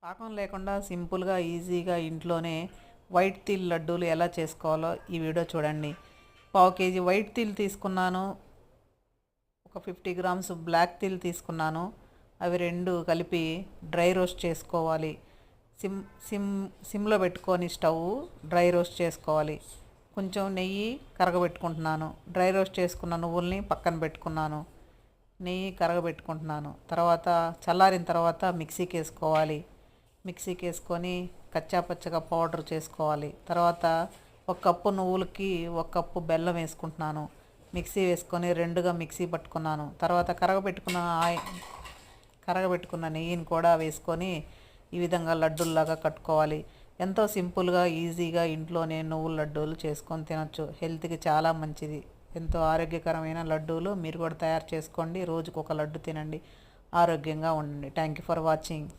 పాకం లేకుండా సింపుల్గా ఈజీగా ఇంట్లోనే వైట్ తిల్ లడ్డూలు ఎలా చేసుకోవాలో ఈ వీడియో చూడండి. పావు కేజీ వైట్ తిల్ తీసుకున్నాను, ఒక 50 గ్రామ్స్ బ్లాక్ తిల్ తీసుకున్నాను. అవి రెండు కలిపి డ్రై రోస్ట్ చేసుకోవాలి. సిమ్ సిమ్ సిమ్లో పెట్టుకొని స్టవ్ డ్రై రోస్ట్ చేసుకోవాలి. కొంచెం నెయ్యి కరగబెట్టుకుంటున్నాను. డ్రై రోస్ట్ చేసుకున్న నువ్వుల్ని పక్కన పెట్టుకున్నాను. నెయ్యి కరగబెట్టుకుంటున్నాను. తర్వాత చల్లారిన తర్వాత మిక్సీకి వేసుకోవాలి. మిక్సీకి వేసుకొని కచ్చాపచ్చగా పౌడర్ చేసుకోవాలి. తర్వాత ఒక కప్పు నువ్వులకి ఒక కప్పు బెల్లం వేసుకుంటున్నాను. మిక్సీ వేసుకొని రెండుగా మిక్సీ పట్టుకున్నాను. తర్వాత కరగబెట్టుకున్న నెయ్యిని కూడా వేసుకొని ఈ విధంగా లడ్డూల్లాగా కట్టుకోవాలి. ఎంతో సింపుల్గా ఈజీగా ఇంట్లోనే నువ్వుల లడ్డూలు చేసుకొని తినొచ్చు. హెల్త్కి చాలా మంచిది. ఎంతో ఆరోగ్యకరమైన లడ్డూలు మీరు కూడా తయారు చేసుకోండి. రోజుకు ఒక లడ్డు తినండి, ఆరోగ్యంగా ఉండండి. Thank you for watching.